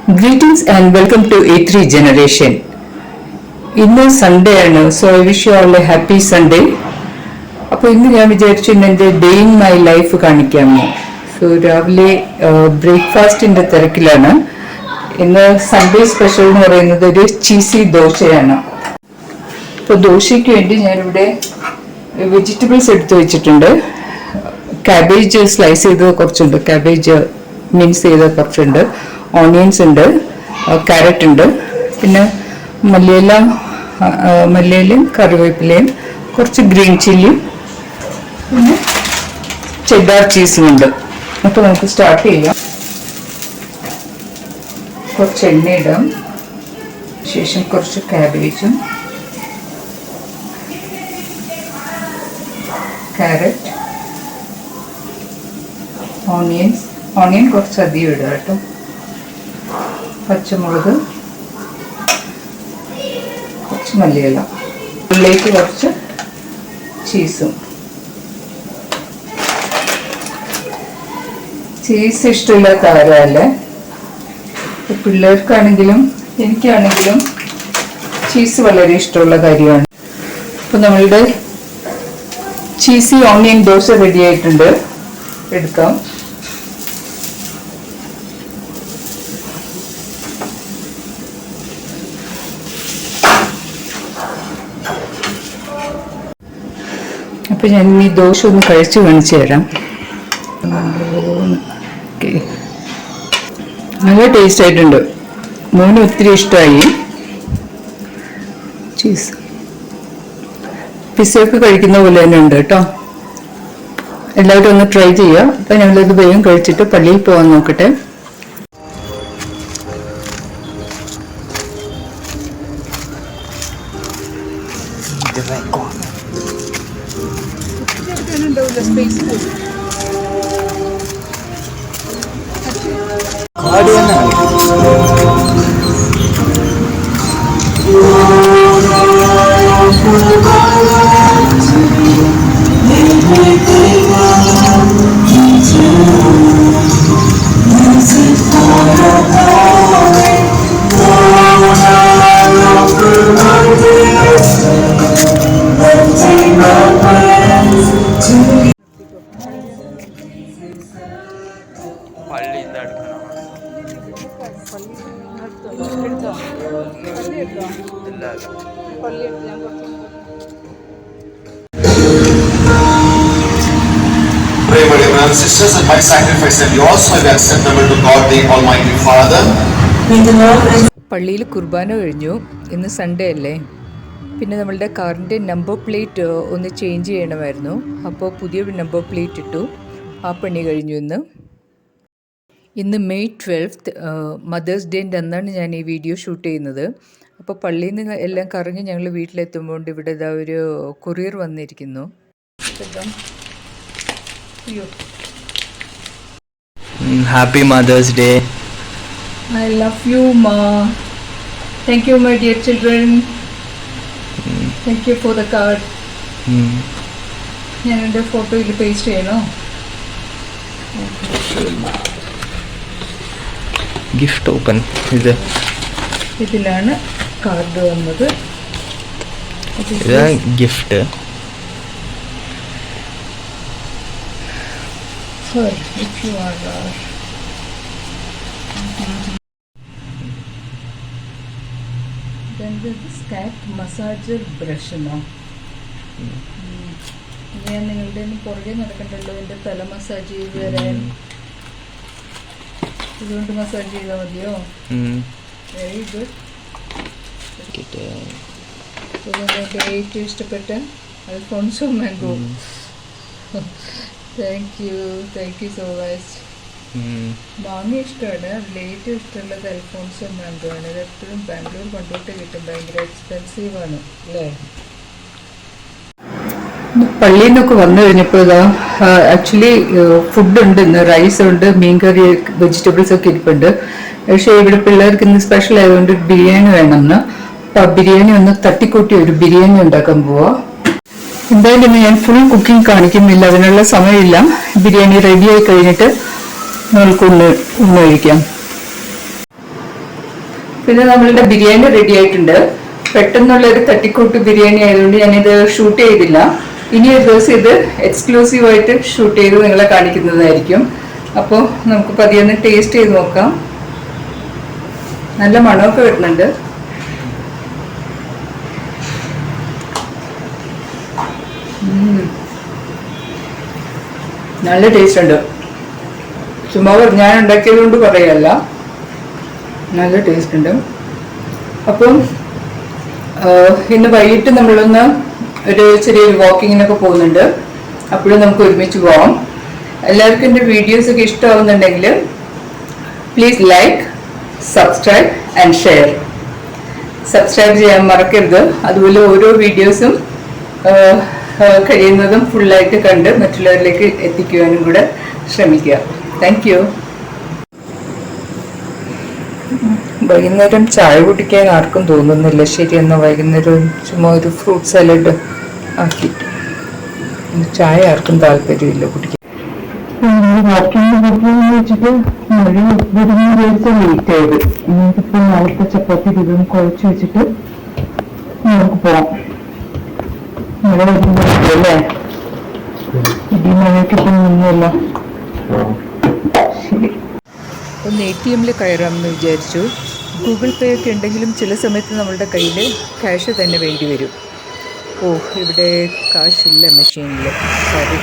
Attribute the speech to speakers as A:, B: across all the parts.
A: Greetings and welcome to A3 Generation. ഇന്ന് Sunday ആണ്, so I wish you all A happy Sunday. അപ്പോൾ ഇന്ന് ഞാൻ വിചാരിച്ചു ഇന്ന് എൻ്റെ ഡേ ഇൻ മൈ ലൈഫ് കാണിക്കാമോ. സോ രാവിലെ ബ്രേക്ക്ഫാസ്റ്റിൻ്റെ തിരക്കിലാണ്. ഇന്ന് സൺഡേ സ്പെഷ്യൽ എന്ന് പറയുന്നത് ഒരു ചീസി ദോശയാണ്. അപ്പോൾ ദോശയ്ക്ക് വേണ്ടി ഞാനിവിടെ വെജിറ്റബിൾസ് എടുത്ത് വെച്ചിട്ടുണ്ട്. കാബേജ് സ്ലൈസ് ചെയ്തത് കുറച്ചുണ്ട്, കാബേജ് മിക്സ് ചെയ്തത് കുറച്ചുണ്ട്, ഓണിയൻസ് ഉണ്ട്, ക്യാരറ്റ് ഉണ്ട്, പിന്നെ മല്ലിയിലയും കറിവേപ്പിലയും കുറച്ച് ഗ്രീൻ ചില്ലിയും പിന്നെ ചെഡാർ ചീസും ഉണ്ട്. അപ്പോൾ നമുക്ക് സ്റ്റാർട്ട് ചെയ്യാം. കുറച്ച് എണ്ണ ഇടാം, ശേഷം കുറച്ച് കാബേജും ക്യാരറ്റ്, ഓണിയൻ കുറച്ച് അധികം ഇടുക കേട്ടോ, പച്ചമുളക്, കുറച്ച് മല്ലിയില, ഉള്ളിലേക്ക് കുറച്ച് ചീസും. ചീസ് ഇഷ്ടമില്ലാത്ത ആരല്ലേ, പിള്ളേർക്കാണെങ്കിലും എനിക്കാണെങ്കിലും ചീസ് വളരെ ഇഷ്ടമുള്ള കാര്യമാണ്. അപ്പോൾ നമ്മളുടെ ചീസി ഓണിയൻ ദോശ റെഡി ആയിട്ടുണ്ട്, എടുക്കാം. അപ്പോൾ ഞാൻ ഈ ദോശ ഒന്ന് കഴിച്ച് കാണിച്ചു തരാം. നല്ല ടേസ്റ്റ് ആയിട്ടുണ്ട്, മോന് ഒത്തിരി ഇഷ്ടമായി. ചീസ് പിസ്സയൊക്കെ കഴിക്കുന്ന പോലെ തന്നെ ഉണ്ട് കേട്ടോ. എല്ലാവരും ഒന്ന് ട്രൈ ചെയ്യുക. അപ്പം ഞങ്ങളിത് വേഗം കഴിച്ചിട്ട് പള്ളിയിൽ പോകാൻ നോക്കട്ടെ.
B: Pray, my dear brothers and sisters, that my sacrifice and yours may be acceptable to God, the Almighty Father.
A: പള്ളിയിൽ കുർബാന കഴിഞ്ഞു. ഇന്ന് സൺഡേ അല്ലേ. പിന്നെ നമ്മളുടെ കാറിൻ്റെ നമ്പർ പ്ലേറ്റ് ഒന്ന് ചേഞ്ച് ചെയ്യണമായിരുന്നു. അപ്പോൾ പുതിയ നമ്പർ പ്ലേറ്റ് ഇട്ടു. ആ പണി കഴിഞ്ഞു. ഇന്ന് മെയ് 12th മദേഴ്സ് ഡേൻ്റെ അന്നാണ് ഞാൻ ഈ വീഡിയോ ഷൂട്ട് ചെയ്യുന്നത്. അപ്പോൾ പള്ളിയിൽ നിന്ന് എല്ലാം കറങ്ങി ഞങ്ങൾ വീട്ടിലെത്തുമ്പോൾ ഇവിടെ ഇതാ ഒരു കൊറിയർ വന്നിരിക്കുന്നു.
C: Happy Mother's Day.
A: I love you, Ma. Thank you, my dear children. Thank you for the card. ഞാൻ എൻ്റെ ഫോട്ടോയിൽ പേസ്റ്റ് ചെയ്യണോ?
C: Gift open.
A: ഇതിലാണ് കാർഡ് വന്നത്.
C: Gift
A: if you are then this cat massager brush no. ഞാൻ നിങ്ങളുടെ പുറകെ നടക്കണ്ടല്ലോ എൻ്റെ തല മസാജ് ചെയ്ത് തരാൻ. ഇതുകൊണ്ട് മസാജ് ചെയ്താൽ മതിയോ? Very good. എൻ്റെ ഏറ്റവും ഇഷ്ടപ്പെട്ട Alphonso mango. Thank you so much. മാങ്ങ ഇഷ്ടമാണ്, അതിൽ ഏറ്റവും ഇഷ്ടമുള്ളത് അൽഫോൺസോ മാംഗോ ആണ്. ഇത് എപ്പോഴും ബാംഗ്ലൂർ കൊണ്ടുപോയിട്ട് കിട്ടും, ഭയങ്കര എക്സ്പെൻസീവാണ് അല്ലേ. പള്ളിയിൽ നിന്നൊക്കെ വന്നു കഴിഞ്ഞപ്പോൾ ഇതാ ആക്ച്വലി ഫുഡ് ഉണ്ട്. ഇന്ന് റൈസ് ഉണ്ട്, മീൻകറി, വെജിറ്റബിൾസ് ഒക്കെ ഇരിപ്പുണ്ട്. പക്ഷേ ഇവിടെ പിള്ളേർക്ക് ഇന്ന് സ്പെഷ്യൽ ആയതുകൊണ്ട് ബിരിയാണി വേണമെന്ന്. അപ്പോൾ ബിരിയാണി ഒന്ന് തട്ടിക്കൂട്ടി ഒരു ബിരിയാണി ഉണ്ടാക്കാൻ പോവാ. എന്തായാലും ഞാൻ ഫുൾ കുക്കിംഗ് കാണിക്കുന്നില്ല, അതിനുള്ള സമയമില്ല. ബിരിയാണി റെഡിയായി കഴിഞ്ഞിട്ട് നമ്മൾക്ക് ഊണ് കഴിക്കാം. പിന്നെ നമ്മളുടെ ബിരിയാണി റെഡി ആയിട്ടുണ്ട്. പെട്ടെന്നുള്ള ഒരു തട്ടിക്കൂട്ട് ബിരിയാണി ആയതുകൊണ്ട് ഞാനിത് ഷൂട്ട് ചെയ്തില്ല. ഇനി ഒരു ദിവസം ഇത് എക്സ്ക്ലൂസീവായിട്ട് ഷൂട്ട് ചെയ്ത് നിങ്ങളെ കാണിക്കുന്നതായിരിക്കും. അപ്പോൾ നമുക്ക് പതിയൊന്ന് ടേസ്റ്റ് ചെയ്ത് നോക്കാം. നല്ല മണമൊക്കെ വരുന്നുണ്ട്. നല്ല ടേസ്റ്റ് ഉണ്ട്. ചുമ്മാ ഞാൻ ഉണ്ടാക്കിയത് കൊണ്ട് പറയല്ല, നല്ല ടേസ്റ്റ് ഉണ്ട്. അപ്പം ഇന്ന് വൈകിട്ട് നമ്മളൊന്ന് ഒരു ചെറിയൊരു വാക്കിങ്ങിനൊക്കെ പോകുന്നുണ്ട്. അപ്പോഴും നമുക്ക് ഒരുമിച്ച് പോവാം. എല്ലാവർക്കും എൻ്റെ വീഡിയോസ് ഒക്കെ ഇഷ്ടമാവുന്നുണ്ടെങ്കിൽ please like, subscribe and share. Subscribe ചെയ്യാൻ മറക്കരുത്. അതുപോലെ ഓരോ വീഡിയോസും കഴിയുന്നതും ഫുള്ളായിട്ട് കണ്ട് മറ്റുള്ളവരിലേക്ക് എത്തിക്കുവാനും കൂടെ ശ്രമിക്കുക. Thank you. വൈകുന്നേരം ചായ കുടിക്കാൻ ആർക്കും തോന്നുന്നില്ല. ശരിയെന്നാ വൈകുന്നേരം ചുമ്മാ ഒരു ഫ്രൂട്ട് സാലഡ് ആക്കി. ചായ ആർക്കും താല്പര്യമില്ല കുടിക്കാൻ. വെച്ചിട്ട് ലേറ്റ് ആയത്. ഇനിയിപ്പോ നാളത്തെ ചപ്പാത്തി ഇതും കുഴച്ച് വെച്ചിട്ട് നമുക്ക് പോവാം. മഴ വരുന്നല്ലേ, ഇടി മഴയ്ക്ക് ഇപ്പം നിന്നല്ലോ. ശരി, ഒന്ന് ATM കയറാമെന്ന് വിചാരിച്ചു. ഗൂഗിൾ പേ ഒക്കെ ഉണ്ടെങ്കിലും ചില സമയത്ത് നമ്മളുടെ കയ്യിൽ ക്യാഷ് തന്നെ വേണ്ടി വരും. ഇവിടെ കാശില്ല മെഷീനിൽ. സോറി.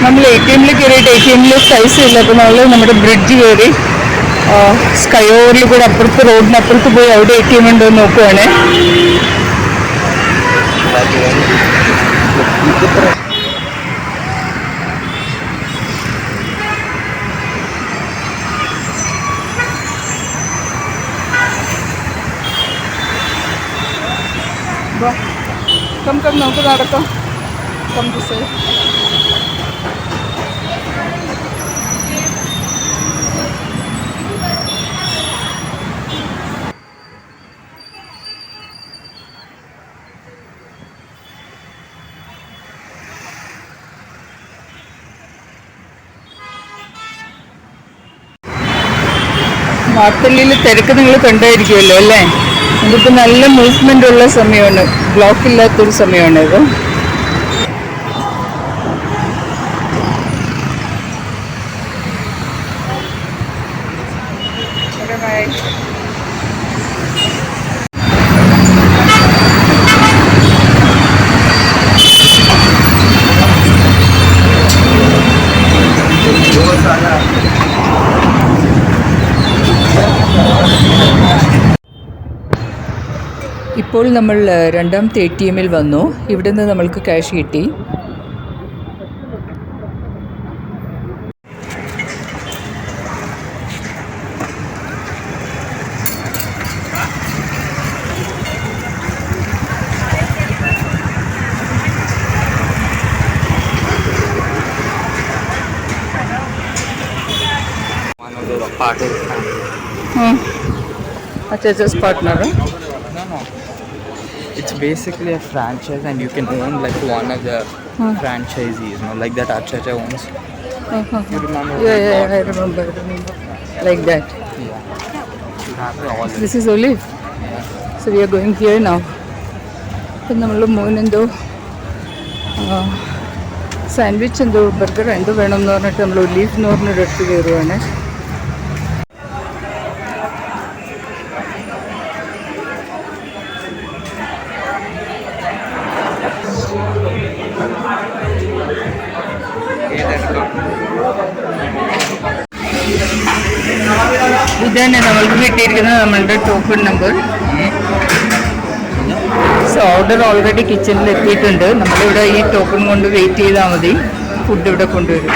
A: നമ്മൾ ATM കയറിയിട്ട് ATM പൈസ ഇല്ല. അപ്പോൾ നമ്മൾ നമ്മുടെ ബ്രിഡ്ജ് കയറി സ്കൈ ഓവറിൽ കൂടെ അപ്പുറത്ത് റോഡിനപ്പുറത്ത് പോയി അവിടെ ATM ഉണ്ടോ എന്ന് നോക്കുവാണേ. കം നമുക്ക് നടക്കാം. കം ദിസ് മാർത്തള്ളിയിൽ തിരക്ക് നിങ്ങൾ കണ്ടായിരിക്കുമല്ലോ അല്ലേ. ഇതിപ്പോൾ നല്ല മൂവ്മെൻ്റ് ഉള്ള സമയമാണ്, ബ്ലോക്ക് ഇല്ലാത്തൊരു സമയമാണ് ഇത്. ഇപ്പോൾ നമ്മൾ രണ്ടാമത്തെ ATM വന്നു. ഇവിടെ നിന്ന് നമ്മൾക്ക് ക്യാഷ് കിട്ടി. अच्छा, just partner.
C: No. It's basically a franchise and you can own like one of the franchisees, like that Achacha owns. You remember?
A: Yeah, I remember. Like that.
C: Yeah. You have all
A: This is Olive. So we are going here now. അപ്പം നമ്മൾ മോനെന്തോ sandwich എന്തോ burger എന്തോ വേണമെന്ന് പറഞ്ഞിട്ട് നമ്മൾ ഒലീഫ് എന്ന് പറഞ്ഞൊരു അടുത്ത് കയറുവാണ്. ഇതാണ് നമ്മൾക്ക് കിട്ടിയിരിക്കുന്നത് നമ്മളുടെ token number. So order already കിച്ചണിൽ എത്തിയിട്ടുണ്ട്. നമ്മളിവിടെ ഈ ടോക്കൺ കൊണ്ട് വെയിറ്റ് ചെയ്താൽ മതി, ഫുഡ് ഇവിടെ കൊണ്ടുവരും.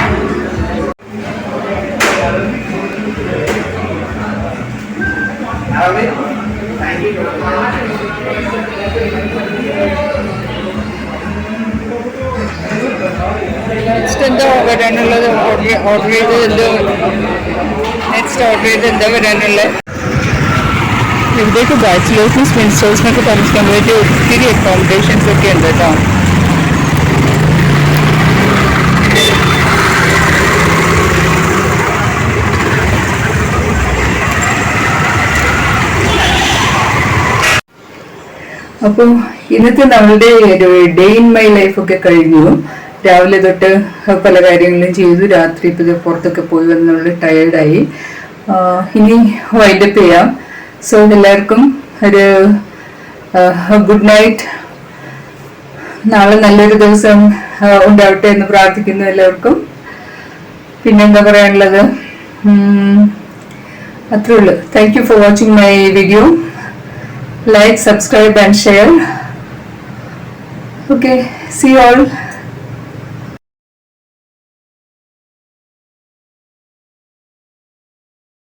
A: നെക്സ്റ്റ് എന്താ വരാനുള്ളത്? ഓർഡർ ചെയ്ത് നെക്സ്റ്റ് ഓർഡർ ചെയ്ത് എന്താ വരാനുള്ളത്? ഇവിടേക്ക് ബാച്ചിലേഴ്സിനും സ്പിൻസ്റ്റേഴ്സിനൊക്കെ താമസിക്കാൻ വേണ്ടി ഒത്തിരി അക്കോമഡേഷൻസ് ഒക്കെ ഉണ്ട് കേട്ടോ. അപ്പോൾ ഇന്നത്തെ നമ്മളുടെ ഒരു ഡേ ഇൻ മൈ ലൈഫൊക്കെ കഴിഞ്ഞു. രാവിലെ തൊട്ട് പല കാര്യങ്ങളും ചെയ്തു. രാത്രി ഇപ്പോൾ പുറത്തൊക്കെ പോയി വന്നുള്ള ടയേർഡായി. ഇനി വൈൻഡപ്പ് ചെയ്യാം. സോ എല്ലാവർക്കും ഒരു ഗുഡ് നൈറ്റ്. നാളെ നല്ലൊരു ദിവസം ഉണ്ടാവട്ടെ എന്ന് പ്രാർത്ഥിക്കുന്നു എല്ലാവർക്കും. പിന്നെന്താ പറയാനുള്ളത്, അത്രേ ഉള്ളൂ. Thank you for watching my video. Like, subscribe and share. Okay, see you all.